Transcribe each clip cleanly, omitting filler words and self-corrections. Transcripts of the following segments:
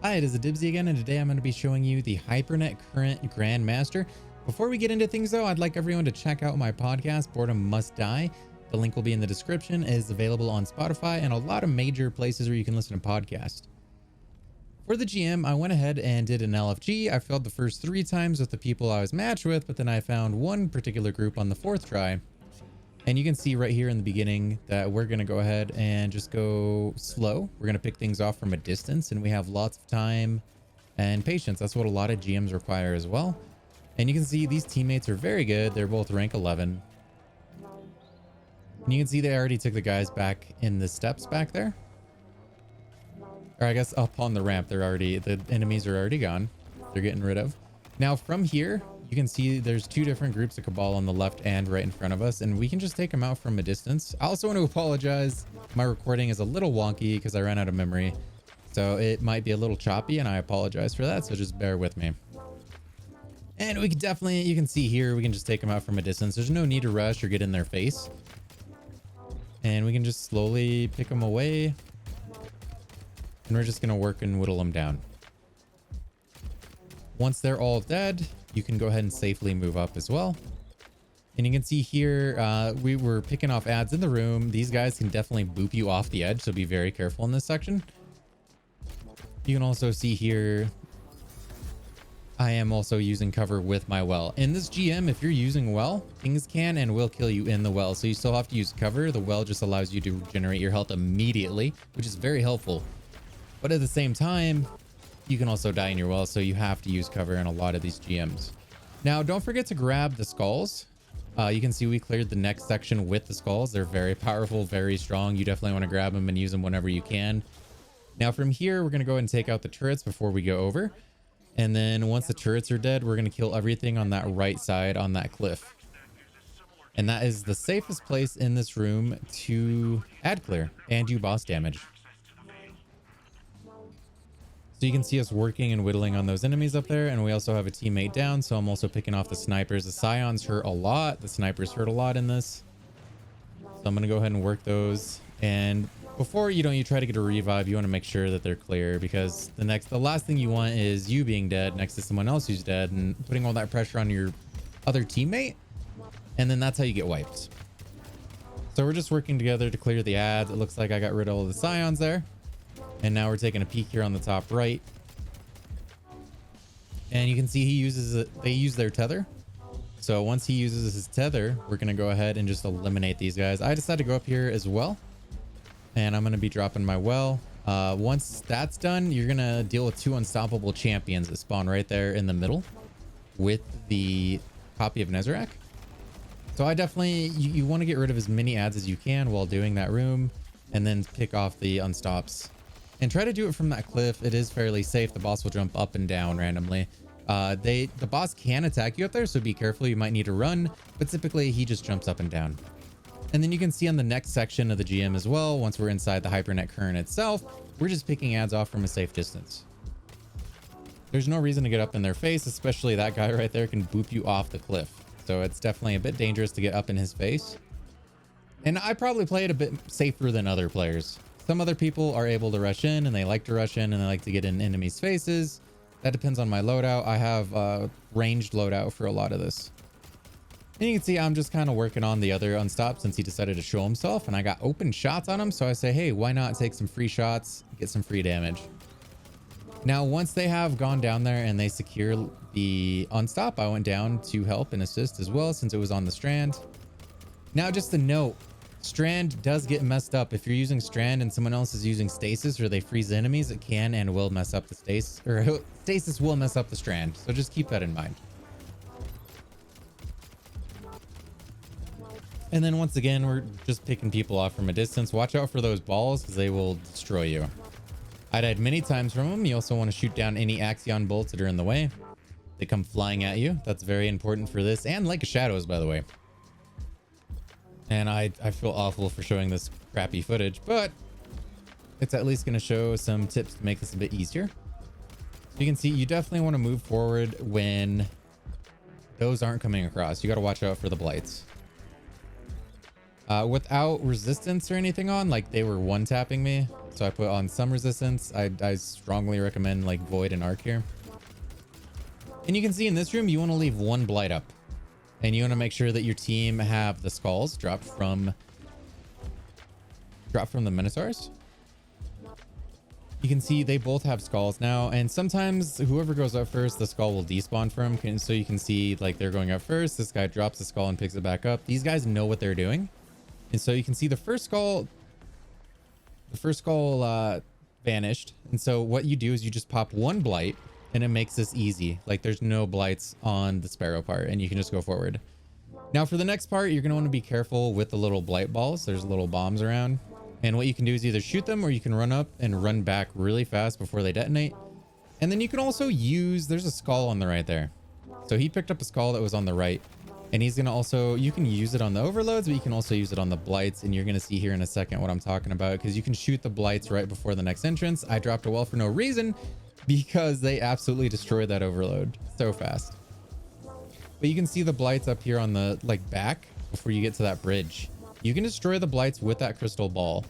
Hi, it is a Dibsy again, and today I'm going to be showing you the Hypernet current Grandmaster. Before we get into things though, I'd like everyone to check out my podcast, Boredom Must Die. The link will be in the description. It is available on Spotify and a lot of major places where you can listen to podcasts. For the GM, I went ahead and did an LFG. I failed the first 3 times with the people I was matched with, but then I found one particular group on the 4th try. And you can see right here in the beginning that we're going to go ahead and just go slow. We're going to pick things off from a distance, and we have lots of time and patience. That's what a lot of GMs require as well. And you can see these teammates are very good. They're both rank 11. And you can see they already took the guys back in the steps back there. Or I guess up on the ramp, the enemies are already gone. They're getting rid of. Now from here, you can see there's 2 different groups of Cabal on the left and right in front of us, and we can just take them out from a distance. I also want to apologize. My recording is a little wonky because I ran out of memory. So it might be a little choppy, and I apologize for that. So just bear with me. And we can definitely, you can see here, we can just take them out from a distance. There's no need to rush or get in their face. And we can just slowly pick them away. And we're just going to work and whittle them down. Once they're all dead, you can go ahead and safely move up as well. And you can see here, we were picking off ads in the room. These guys can definitely boop you off the edge, so be very careful in this section. You can also see here, I am also using cover with my well. In this GM, if you're using well, things can and will kill you in the well. So you still have to use cover. The well just allows you to regenerate your health immediately, which is very helpful. But at the same time, you can also die in your well, so you have to use cover in a lot of these GMs. Now, don't forget to grab the skulls. You can see we cleared the next section with the skulls. They're very powerful, very strong. You definitely want to grab them and use them whenever you can. Now, from here, we're going to go ahead and take out the turrets before we go over. And then once the turrets are dead, we're going to kill everything on that right side on that cliff. And that is the safest place in this room to ad clear and do boss damage. So you can see us working and whittling on those enemies up there. And we also have a teammate down. So I'm also picking off the snipers. The scions hurt a lot. The snipers hurt a lot in this. So I'm going to go ahead and work those. And before, you try to get a revive, you want to make sure that they're clear, because the last thing you want is you being dead next to someone else who's dead and putting all that pressure on your other teammate. And then that's how you get wiped. So we're just working together to clear the ads. It looks like I got rid of all the scions there. And now we're taking a peek here on the top right. And you can see they use their tether. So once he uses his tether, we're going to go ahead and just eliminate these guys. I decided to go up here as well. And I'm going to be dropping my well. Once that's done, you're going to deal with 2 unstoppable champions that spawn right there in the middle with the copy of Nezarec. So I definitely, you want to get rid of as many ads as you can while doing that room, and then pick off the unstops. And try to do it from that cliff. It is fairly safe. The boss will jump up and down randomly. The boss can attack you up there, so be careful. You might need to run, but typically he just jumps up and down. And then you can see on the next section of the GM as well, once we're inside the Hypernet current itself, we're just picking ads off from a safe distance. There's no reason to get up in their face, especially that guy right there can boop you off the cliff. So it's definitely a bit dangerous to get up in his face. And I probably play it a bit safer than other players. Some other people are able to rush in, and they like to rush in, and they like to get in enemies' faces. That depends on my loadout. I have a ranged loadout for a lot of this. And you can see I'm just kind of working on the other unstop since he decided to show himself, and I got open shots on him. So I say, hey, why not take some free shots, get some free damage. Now, once they have gone down there and they secure the unstop, I went down to help and assist as well since it was on the strand. Now, just a note. Strand does get messed up. If you're using strand and someone else is using stasis, or they freeze enemies, it can and will mess up the stasis, or stasis will mess up the strand. So just keep that in mind. And then once again, we're just picking people off from a distance. Watch out for those balls because they will destroy you. I died many times from them. You also want to shoot down any Axion bolts that are in the way. They come flying at you. That's very important for this, and Lake of Shadows, by the way. And I feel awful for showing this crappy footage, but it's at least going to show some tips to make this a bit easier. So you can see you definitely want to move forward when those aren't coming across. You got to watch out for the blights. without resistance or anything on, like they were one tapping me. So I put on some resistance. I strongly recommend like void and arc here. And you can see in this room, you want to leave one blight up, and you want to make sure that your team have the skulls dropped from the minotaurs. You can see they both have skulls now, and sometimes whoever goes up first, the skull will despawn from. So you can see like they're going up first. This guy drops the skull and picks it back up. These guys know what they're doing. And so you can see the first skull vanished. And so what you do is you just pop one blight, and it makes this easy. Like there's no blights on the sparrow part, and you can just go forward. Now for the next part, you're going to want to be careful with the little blight balls. There's little bombs around. And what you can do is either shoot them, or you can run up and run back really fast before they detonate. And then you can also use, there's a skull on the right there. So he picked up a skull that was on the right, and he's going to also, you can use it on the overloads, but you can also use it on the blights. And you're going to see here in a second what I'm talking about, because you can shoot the blights right before the next entrance. I dropped a well for no reason, because they absolutely destroyed that overload so fast. But you can see the blights up here on the like back before you get to that bridge. You can destroy the blights with that crystal ball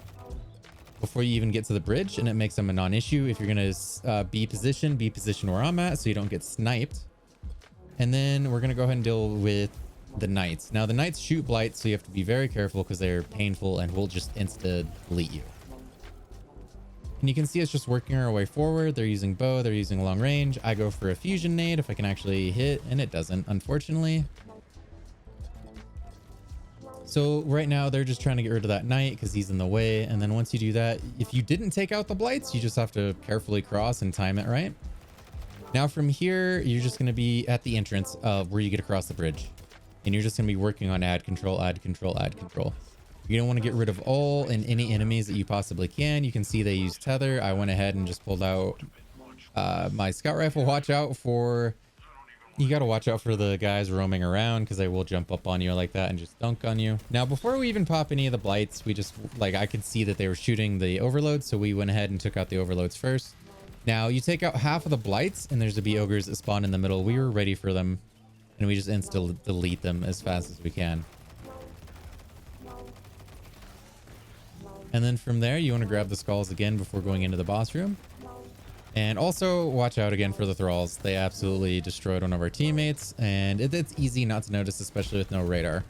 before you even get to the bridge, and it makes them a non-issue. If you're going to be positioned where I'm at so you don't get sniped. And then we're going to go ahead and deal with the knights. Now the knights shoot blights, so you have to be very careful because they're painful and will just insta-delete you. And you can see us just working our way forward. They're using bow, they're using long range. I go for a fusion nade if I can actually hit, and it doesn't, unfortunately. So right now they're just trying to get rid of that knight because he's in the way. And then once you do that, if you didn't take out the blights, you just have to carefully cross and time it right. Now from here, you're just going to be at the entrance of where you get across the bridge. And you're just going to be working on add control, add control, add control. You're going to want to get rid of all and any enemies that you possibly can. You can see they use tether. I went ahead and just pulled out my scout rifle. Watch out for... You got to watch out for the guys roaming around because they will jump up on you like that and just dunk on you. Now, before we even pop any of the blights, we just, like, I could see that they were shooting the overloads. So we went ahead and took out the overloads first. Now, you take out half of the blights and there's a bee ogres that spawn in the middle. We were ready for them and we just insta-delete them as fast as we can. And then from there, you want to grab the skulls again before going into the boss room. And also watch out again for the thralls. They absolutely destroyed one of our teammates, and it's easy not to notice, especially with no radar.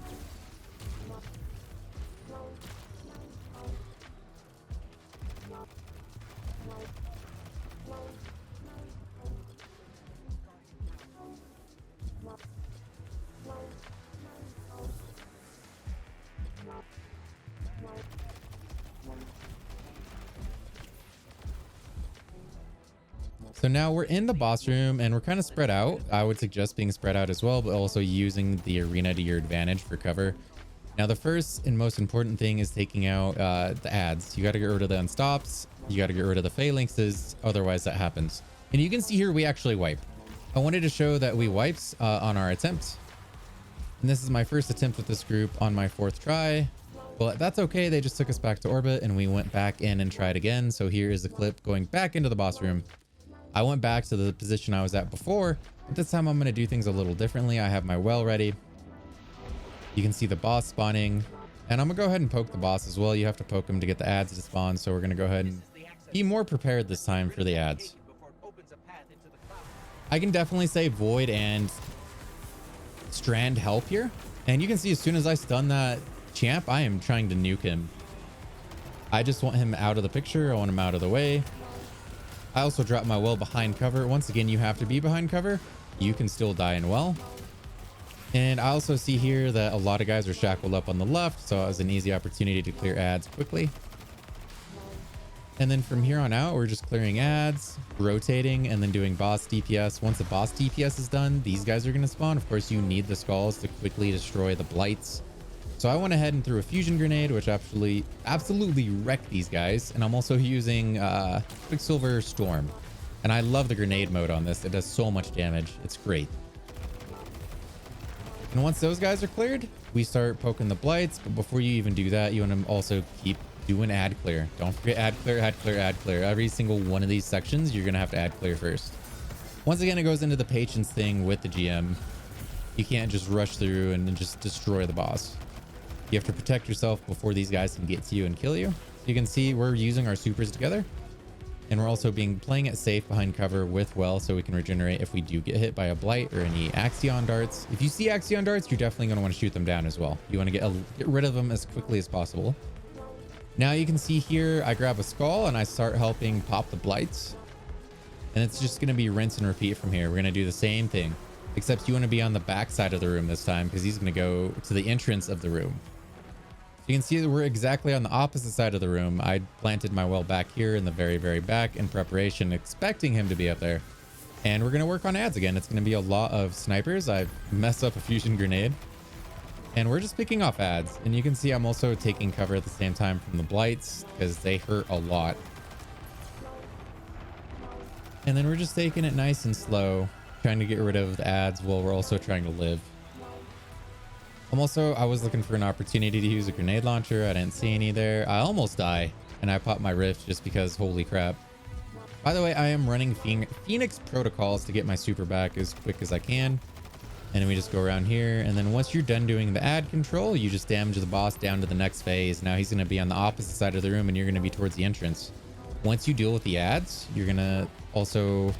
So now we're in the boss room and we're kind of spread out. I would suggest being spread out as well, but also using the arena to your advantage for cover. Now, the first and most important thing is taking out the ads. You got to get rid of the unstops. You got to get rid of the phalanxes. Otherwise, that happens. And you can see here, we actually wipe. I wanted to show that we wiped on our attempt. And this is my first attempt with this group on my 4th try. Well, that's okay. They just took us back to orbit and we went back in and tried again. So here is the clip going back into the boss room. I went back to the position I was at before, but this time I'm going to do things a little differently. I have my well ready. You can see the boss spawning, and I'm going to go ahead and poke the boss as well. You have to poke him to get the ads to spawn, so we're going to go ahead and be more prepared this time for the ads. I can definitely say void and strand help here, and you can see as soon as I stun that champ, I am trying to nuke him. I just want him out of the picture. I want him out of the way. I also dropped my well behind cover. Once again, you have to be behind cover. You can still die in well. And I also see here that a lot of guys are shackled up on the left, so it was an easy opportunity to clear ads quickly. And then from here on out, we're just clearing ads, rotating, and then doing boss DPS. Once the boss DPS is done, these guys are going to spawn. Of course, you need the skulls to quickly destroy the blights. So I went ahead and threw a fusion grenade, which absolutely wrecked these guys. And I'm also using Quicksilver Storm. And I love the grenade mode on this. It does so much damage. It's great. And once those guys are cleared, we start poking the blights. But before you even do that, you want to also keep doing ad clear. Don't forget ad clear, ad clear, ad clear. Every single one of these sections, you're going to have to ad clear first. Once again, it goes into the patience thing with the GM. You can't just rush through and just destroy the boss. You have to protect yourself before these guys can get to you and kill you. So you can see we're using our supers together, and we're also playing it safe behind cover with well, so we can regenerate if we do get hit by a blight or any axion darts. If you see axion darts, you're definitely going to want to shoot them down as well. You want to get rid of them as quickly as possible. Now you can see here, I grab a skull and I start helping pop the blights. And it's just going to be rinse and repeat from here. We're going to do the same thing, except you want to be on the back side of the room this time, because he's going to go to the entrance of the room. So you can see that we're exactly on the opposite side of the room. I planted my well back here in the very, very back in preparation, expecting him to be up there. And we're going to work on ads again. It's going to be a lot of snipers. I've messed up a fusion grenade. And we're just picking off ads. And you can see I'm also taking cover at the same time from the blights, because they hurt a lot. And then we're just taking it nice and slow, trying to get rid of the ads while we're also trying to live. I was looking for an opportunity to use a grenade launcher. I didn't see any there. I almost die, and I popped my rift just because holy crap. By the way, I am running Phoenix protocols to get my super back as quick as I can. And then we just go around here, and then once you're done doing the ad control, you just damage the boss down to the next phase. Now he's going to be on the opposite side of the room, and you're going to be towards the entrance. Once you deal with the ads, you're going to also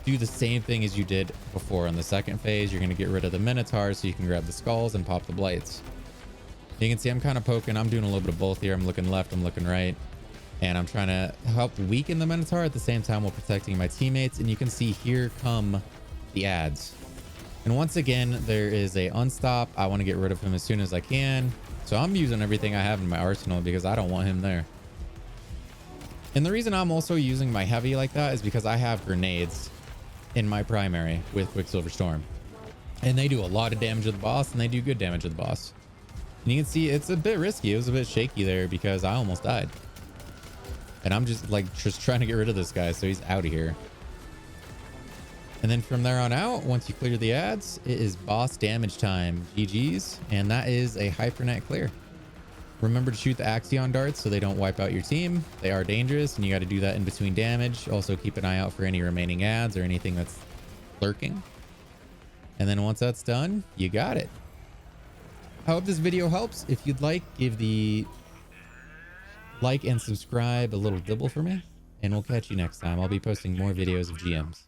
do the same thing as you did before. On the second phase, you're going to get rid of the minotaurs so you can grab the skulls and pop the blights. You can see I'm kind of poking. I'm doing a little bit of both here. I'm looking left, I'm looking right, and I'm trying to help weaken the minotaur at the same time while protecting my teammates. And you can see here come the ads. And once again, there is a unstop. I want to get rid of him as soon as I can. So I'm using everything I have in my arsenal because I don't want him there. And the reason I'm also using my heavy like that is because I have grenades in my primary with Quicksilver Storm. And they do a lot of damage to the boss, and they do good damage to the boss. And you can see it's a bit risky. It was a bit shaky there because I almost died. And I'm just trying to get rid of this guy so he's out of here. And then from there on out, once you clear the ads, it is boss damage time. GG's. And that is a Hypernet clear. Remember to shoot the axion darts so they don't wipe out your team. They are dangerous, and you got to do that in between damage. Also keep an eye out for any remaining ads or anything that's lurking. And then once that's done, you got it. I hope this video helps. If you'd like, give the like and subscribe a little dibble for me, and we'll catch you next time. I'll be posting more videos of GMs.